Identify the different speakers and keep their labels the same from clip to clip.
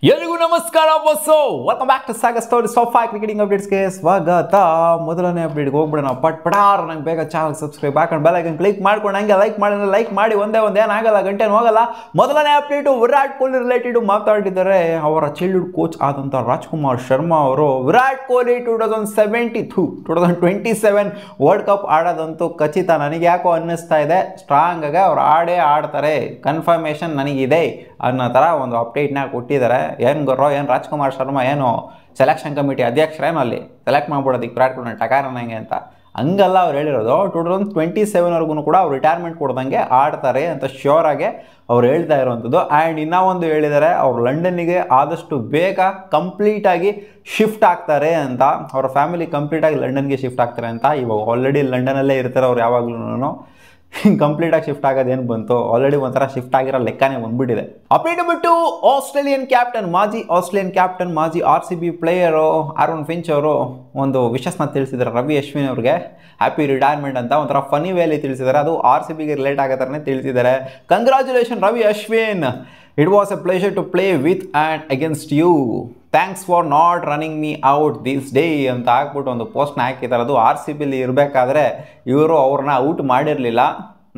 Speaker 1: ಎಲ್ರಿಗೂ ನಮಸ್ಕಾರ ಬಸ್ಸು welcome back to Sagar story ಸೋಫಾ ಕ್ರಿಕೆಟಿಂಗ್ ಅಪ್ಡೇಟ್ಸ್ಗೆ ಸ್ವಾಗತ. ಮೊದಲನೇ ಅಪ್ಡೇಟ್ಗೆ ಹೋಗ್ಬಿಡೋಣ ಪಟಾರ್. ನಂಗೆ ಬೇಗ ಚಾನಲ್ ಸಬ್ಸ್ಕ್ರೈಬ್ ಹಾಕೊಂಡು ಬೆಲ್ ಐಕನ್ ಕ್ಲಿಕ್ ಮಾಡ್ಕೊಂಡು ಹಂಗೆ ಲೈಕ್ ಮಾಡಿ ಒಂದೇ ಏನಾಗಲ್ಲ, ಗಂಟೆನೂ ಹೋಗಲ್ಲ. ಮೊದಲನೇ ಅಪ್ಡೇಟು ವಿರಾಟ್ ಕೊಹ್ಲಿ ರಿಲೇಟೆಡ್ ಮಾತಾಡಿದ್ದಾರೆ. ಅವರ ಚೈಲ್ಡ್ಹುಡ್ ಕೋಚ್ ಆದಂಥ ರಾಜ್ಕುಮಾರ್ ಶರ್ಮಾ ಅವರು ವಿರಾಟ್ ಕೊಹ್ಲಿ 2027 ವರ್ಲ್ಡ್ ಕಪ್ ಆಡೋದಂತೂ ಖಚಿತ, ನನಗೆ ಯಾಕೋ ಅನ್ನಿಸ್ತಾ ಇದೆ ಸ್ಟ್ರಾಂಗ್ ಆಗಿ ಅವ್ರು ಆಡ್ತಾರೆ, ಕನ್ಫರ್ಮೇಷನ್ ನನಗಿದೆ ಅನ್ನೋ ಥರ ಒಂದು ಅಪ್ಡೇಟ್ನ ಕೊಟ್ಟಿದ್ದಾರೆ. ಏನು ಗೊರೋ, ಏನು ರಾಜ್ಕುಮಾರ್ ಶರ್ಮಾ ಏನು ಸೆಲೆಕ್ಷನ್ ಕಮಿಟಿ ಅಧ್ಯಕ್ಷರೇನೋ ಅಲ್ಲಿ ಸೆಲೆಕ್ಟ್ ಮಾಡ್ಬಿಡೋದಕ್ಕೆ ವಿರಾಟ್ ಕೊಹ್ಲಿ ಟಕಾರನಂಗೆ ಅಂತ ಹಂಗಲ್ಲ ಅವ್ರು ಹೇಳಿರೋದು. 2027 ಕೂಡ ಅವ್ರು ರಿಟೈರ್ಮೆಂಟ್ ಕೊಡ್ದಂಗೆ ಆಡ್ತಾರೆ ಅಂತ ಶ್ಯೂರ್ ಆಗಿ ಅವ್ರು ಹೇಳ್ತಾ ಇರುವಂಥದ್ದು. ಆ್ಯಂಡ್ ಇನ್ನೂ ಒಂದು ಹೇಳಿದ್ದಾರೆ, ಅವ್ರು ಲಂಡನ್ನಿಗೆ ಆದಷ್ಟು ಬೇಗ ಕಂಪ್ಲೀಟಾಗಿ ಶಿಫ್ಟ್ ಆಗ್ತಾರೆ ಅಂತ. ಅವರ ಫ್ಯಾಮಿಲಿ ಕಂಪ್ಲೀಟಾಗಿ ಲಂಡನ್ಗೆ ಶಿಫ್ಟ್ ಆಗ್ತಾರೆ ಅಂತ. ಇವಾಗ ಆಲ್ರೆಡಿ ಲಂಡನಲ್ಲೇ ಇರ್ತಾರೆ ಅವ್ರು ಯಾವಾಗ್ಲೂ. ಕಂಪ್ಲೀಟಾಗಿ ಶಿಫ್ಟ್ ಆಗೋದೇನು ಬಂತು, ಆಲ್ರೆಡಿ ಒಂಥರ ಶಿಫ್ಟ್ ಆಗಿರೋ ಲೆಕ್ಕನೇ ಬಂದ್ಬಿಟ್ಟಿದೆ. ಅಪ್ಡೇಟ್ ಬಿಟ್ಟು ಮಾಜಿ ಆಸ್ಟ್ರೇಲಿಯನ್ ಕ್ಯಾಪ್ಟನ್ ಮಾಜಿ RCB ಪ್ಲೇಯರು ಆರೋನ್ ಫಿಂಚ್ ಅವರು ಒಂದು ವಿಶಸ್ನ ತಿಳಿಸಿದ್ದಾರೆ ರವಿ ಅಶ್ವಿನ್ ಅವ್ರಿಗೆ. ಹ್ಯಾಪಿ ರಿಟೈರ್ಮೆಂಟ್ ಅಂತ ಒಂಥರ ಫನಿ ವೇಲಿ ತಿಳಿಸಿದ್ದಾರೆ. ಅದು RCBಗೆ ರಿಲೇಟ್ ಆಗೋ ಥರನೇ ತಿಳಿಸಿದ್ದಾರೆ. Congratulation Ravi Ashwin, it was a pleasure to play with and against you, thanks for not running me out this day ಅಂತ ಹಾಕ್ಬಿಟ್ಟು ಒಂದು ಪೋಸ್ಟ್ನ ಹಾಕಿದ್ದಾರೆ. ಅದು RCBಲಿ ಇರಬೇಕಾದ್ರೆ ಇವರು ಅವ್ರನ್ನ ಔಟ್ ಮಾಡಿರಲಿಲ್ಲ,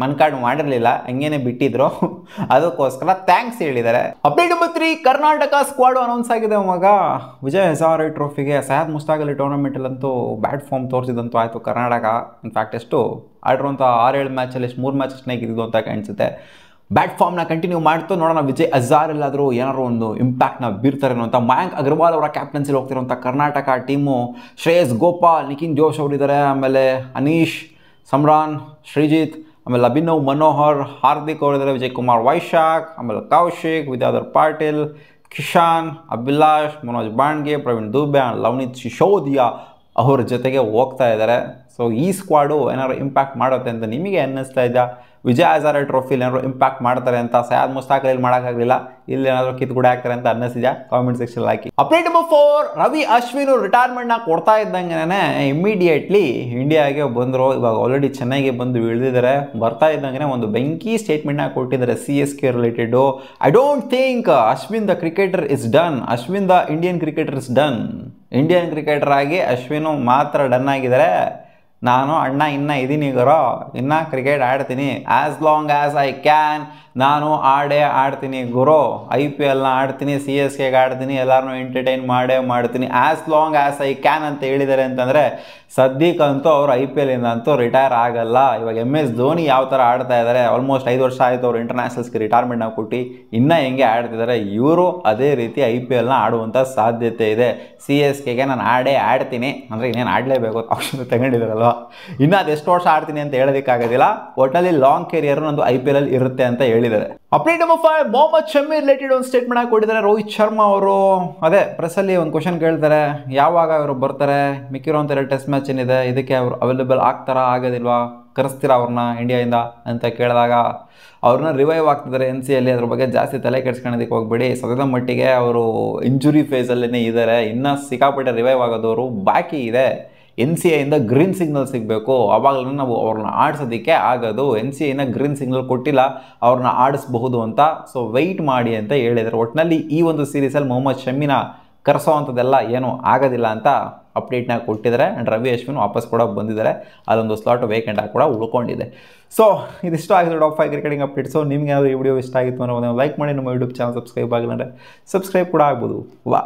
Speaker 1: ಮನ್ಕಾರ್ಡ್ ಮಾಡಿರಲಿಲ್ಲ, ಹಂಗೇನೆ ಬಿಟ್ಟಿದ್ರು. ಅದಕ್ಕೋಸ್ಕರ ಥ್ಯಾಂಕ್ಸ್ ಹೇಳಿದ್ದಾರೆ. Update number 3, Karnataka squad announce ಆಗಿದೆ. ಮಗ ವಿಜಯ್ ಹಜಾರೆ ಟ್ರೋಫಿಗೆ ಸಯ್ಯದ್ ಮುಷ್ತಾಕ್ ಅಲಿ ಟೂರ್ನಮೆಂಟಲ್ಲಂತೂ ಬ್ಯಾಟ್ ಫಾರ್ಮ್ ತೋರಿಸಿದಂತೂ ಆಯಿತು ಕರ್ನಾಟಕ. ಇನ್ಫ್ಯಾಕ್ಟ್ ಎಷ್ಟು ಆಡಿರುವಂಥ 6-7 ಮ್ಯಾಚಲ್ಲಿ 3 ಮ್ಯಾಚಸ್ನೇ ಗೆದ್ದಿದ್ದು ಅಂತ ಕಾಣಿಸುತ್ತೆ. ಬ್ಯಾಟ್ ಫಾರ್ಮ್ನ ಕಂಟಿನ್ಯೂ ಮಾಡ್ತು. ನೋಡೋಣ ವಿಜಯ್ ಹಜಾರೆ ಎಲ್ಲಾದರೂ ಏನಾದ್ರು ಒಂದು ಇಂಪ್ಯಾಕ್ಟ್ನ ಬೀರ್ತಾರೇನೋ ಅಂತ. ಮಯಾಂಕ್ ಅಗರ್ವಾಲ್ ಅವರ ಕ್ಯಾಪ್ಟನ್ಸಿಲಿ ಹೋಗ್ತಿರುವಂಥ ಕರ್ನಾಟಕ ಟೀಮು ಶ್ರೇಯಸ್ ಗೋಪಾಲ್, ನಿಖಿನ್ ಜೋಶ್ ಅವರಿದ್ದಾರೆ, ಆಮೇಲೆ ಅನೀಶ್, ಸಮ್ರಾನ್, ಶ್ರೀಜಿತ್, ಆಮೇಲೆ ಅಭಿನವ್ ಮನೋಹರ್, ಹಾರ್ದಿಕ್ ಅವರಿದ್ದಾರೆ, ವಿಜಯ್ ಕುಮಾರ್ ವೈಶಾಖ್, ಆಮೇಲೆ ಕೌಶಿಕ್, ವಿದ್ಯಾಧರ್ ಪಾಟೀಲ್, ಕಿಶಾನ್, ಅಭಿಲಾಷ್, ಮನೋಜ್ ಬಾಂಡ್ಗೆ, ಪ್ರವೀಣ್ ದುಬೆ, ಲವನೀತ್ ಸಿಸೋದಿಯಾ ಅವ್ರ ಜೊತೆಗೆ ಹೋಗ್ತಾ ಇದ್ದಾರೆ. ಸೊ ಈ ಸ್ಕ್ವಾಡು ಏನಾದ್ರು ಇಂಪ್ಯಾಕ್ಟ್ ಮಾಡುತ್ತೆ ಅಂತ ನಿಮಗೆ ಅನ್ನಿಸ್ತಾ ಇದೆಯಾ? ವಿಜಯ್ ಹಜಾರೆ ಟ್ರೋಫಿಲಿ ಏನಾದ್ರು ಇಂಪ್ಯಾಕ್ಟ್ ಮಾಡ್ತಾರೆ ಅಂತ ಸಯ್ಯದ್ ಮುಷ್ತಾಕ್ ಅಲಿ ಮಾಡೋಕ್ಕಾಗಲಿಲ್ಲ, ಇಲ್ಲಿ ಏನಾದರೂ ಕಿತ್ಗುಡೆ ಆಗ್ತಾರೆ ಅಂತ ಅನ್ನಿಸಿದ್ಯಾ? ಕಾಮೆಂಟ್ ಸೆಕ್ಷನ್ ಹಾಕಿ. ಅಪ್ಡೇಟ್ ನಂಬರ್ 4, ರವಿ ಅಶ್ವಿನ್ ರಿಟೈರ್ಮೆಂಟ್ನ ಕೊಡ್ತಾ ಇದ್ದಂಗೆ ಇಮಿಡಿಯೇಟ್ಲಿ ಇಂಡಿಯಾಗೆ ಬಂದರು. ಇವಾಗ ಆಲ್ರೆಡಿ ಚೆನ್ನೈಗೆ ಬಂದು ಇಳಿದಿದ್ದಾರೆ. ಬರ್ತಾ ಇದ್ದಂಗೆ ಒಂದು ಬೆಂಕಿ ಸ್ಟೇಟ್ಮೆಂಟ್ನ ಕೊಟ್ಟಿದ್ದಾರೆ CSK related. I don't think Ashwin the cricketer is done, Ashwin the Indian cricketer is done. Indian cricketer ಆಗಿ ಅಶ್ವಿನು ಮಾತ್ರ ಡನ್ ಆಗಿದ್ದಾರೆ. ನಾನು ಅಣ್ಣ ಇನ್ನೂ ಇದ್ದೀನಿ ಗುರು, ಇನ್ನೂ ಕ್ರಿಕೆಟ್ ಆಡ್ತೀನಿ as long as I can. ನಾನು ಆಡ್ತೀನಿ ಗುರು, IPLನ ಆಡ್ತೀನಿ, CSKಗೆ ಆಡ್ತೀನಿ, ಎಲ್ಲರನ್ನೂ ಎಂಟರ್ಟೈನ್ ಮಾಡ್ತೀನಿ as long as I can ಅಂತ ಹೇಳಿದ್ದಾರೆ. ಅಂತಂದರೆ ಸದ್ಯಕ್ಕಂತೂ ಅವರು IPLಯಿಂದ ಅಂತೂ ರಿಟೈರ್ ಆಗಲ್ಲ. ಇವಾಗ MS ಧೋನಿ ಯಾವ ಥರ ಆಡ್ತಾ ಇದ್ದಾರೆ, ಆಲ್ಮೋಸ್ಟ್ 5 ವರ್ಷ ಆಯಿತು ಅವರು ಇಂಟರ್ನ್ಯಾಷನಲ್ಸ್ಗೆ ರಿಟೈರ್ಮೆಂಟ್ನ ಕೊಟ್ಟು ಇನ್ನೂ ಹೆಂಗೆ ಆಡ್ತಿದ್ದಾರೆ, ಇವರು ಅದೇ ರೀತಿ IPLನ ಆಡುವಂಥ ಸಾಧ್ಯತೆ ಇದೆ. CSKಗೆ ನಾನು ಆಡ್ತೀನಿ ಅಂದರೆ ಇನ್ನೇನು ಆಡಲೇಬೇಕು ಆಪ್ಷನ್ ತಗೊಂಡಿದ್ದಾರಲ್ವ, ಇನ್ನು ಅದು ಎಷ್ಟು ವರ್ಷ ಆಡ್ತೀನಿ ಅಂತ ಹೇಳೋದಕ್ಕಾಗೋದಿಲ್ಲ. ಒಟ್ಟಿನಲ್ಲಿ ಲಾಂಗ್ ಕೆರಿಯರ್ ಒಂದು IPL ಇರುತ್ತೆ ಅಂತ ಹೇಳಿದ್ದಾರೆ. Update number 5, Mohammed Shami related ಒಂದು ಸ್ಟೇಟ್ಮೆಂಟ್ ಕೊಟ್ಟಿದ್ದಾರೆ. ರೋಹಿತ್ ಶರ್ಮಾ ಅವರು ಅದೇ ಪ್ರೆಸ್ಸಲ್ಲಿ ಒಂದು ಕ್ವಶನ್ ಕೇಳ್ತಾರೆ, ಯಾವಾಗ ಅವರು ಬರ್ತಾರೆ, ಮಿಕ್ಕಿರೋಂಥ 2 ಟೆಸ್ಟ್ ಮ್ಯಾಚ್ ಏನಿದೆ ಇದಕ್ಕೆ ಅವರು ಅವೈಲೇಬಲ್ ಆಗ್ತಾರಾ ಆಗೋದಿಲ್ವಾ, ಕರೆಸ್ತೀರಾ ಅವ್ರನ್ನ ಇಂಡಿಯಾದಿಂದ ಅಂತ ಕೇಳಿದಾಗ ಅವ್ರನ್ನ ರಿವೈವ್ ಆಗ್ತಿದ್ದಾರೆ NCAಯಲ್ಲಿ. ಅದ್ರ ಬಗ್ಗೆ ಜಾಸ್ತಿ ತಲೆ ಕೆಡ್ಸ್ಕೊಳ್ಳೋದಕ್ಕೆ ಹೋಗ್ಬೇಡಿ, ಸದ್ಯದ ಮಟ್ಟಿಗೆ ಅವರು ಇಂಜುರಿ ಫೇಸಲ್ಲೇ ಇದ್ದಾರೆ. ಇನ್ನೂ ಸಿಕ್ಕಾಪಟ್ಟೆ ರಿವೈವ್ ಆಗೋದವರು ಬಾಕಿ ಇದೆ. NCAಯಿಂದ ಗ್ರೀನ್ ಸಿಗ್ನಲ್ ಸಿಗಬೇಕು, ಆವಾಗಲೂ ನಾವು ಅವ್ರನ್ನ ಆಡಿಸೋದಕ್ಕೆ ಆಗೋದು. NCAಯಿಂದ ಗ್ರೀನ್ ಸಿಗ್ನಲ್ ಕೊಟ್ಟಿಲ್ಲ, ಅವ್ರನ್ನ ಆಡಿಸ್ಬಹುದು ಅಂತ. ಸೊ ವೆಯ್ಟ್ ಮಾಡಿ ಅಂತ ಹೇಳಿದ್ದಾರೆ. ಒಟ್ಟಿನಲ್ಲಿ ಈ ಒಂದು ಸೀರೀಸಲ್ಲಿ ಮೊಹಮ್ಮದ್ ಶಮಿನ ಕರೆಸೋ ಅಂಥದ್ದೆಲ್ಲ ಏನೂ ಆಗೋದಿಲ್ಲ ಅಂತ ಅಪ್ಡೇಟ್ನ ಕೊಟ್ಟಿದ್ದಾರೆ. ಆ್ಯಂಡ್ ರವಿ ಅಶ್ವಿನ್ ವಾಪಸ್ ಕೂಡ ಬಂದಿದ್ದಾರೆ, ಅದೊಂದು ಸ್ಲಾಟ್ ವೇಕೆಂಟ್ ಆಗಿ ಕೂಡ ಉಳ್ಕೊಂಡಿದೆ. ಸೊ ಇದಿಷ್ಟು ಆಗಿದೆ ಟಾಪ್ 5 ಕ್ರಿಕೆಟಿಂಗ್ ಅಪ್ಡೇಟ್ಸು. ನಿಮಗೆ ಯಾವುದು ಈ ವಿಡಿಯೋ ಇಷ್ಟ ಆಗಿತ್ತು ಅಂದರೆ ಲೈಕ್ ಮಾಡಿ, ನಮ್ಮ ಯೂಟ್ಯೂಬ್ ಚಾನಲ್ ಸಬ್ಸ್ಕ್ರೈಬ್ ಆಗಿಲ್ಲ ಅಂದರೆ ಸಬ್ಸ್ಕ್ರೈಬ್ ಕೂಡ ಆಗ್ಬೋದು. ವಾ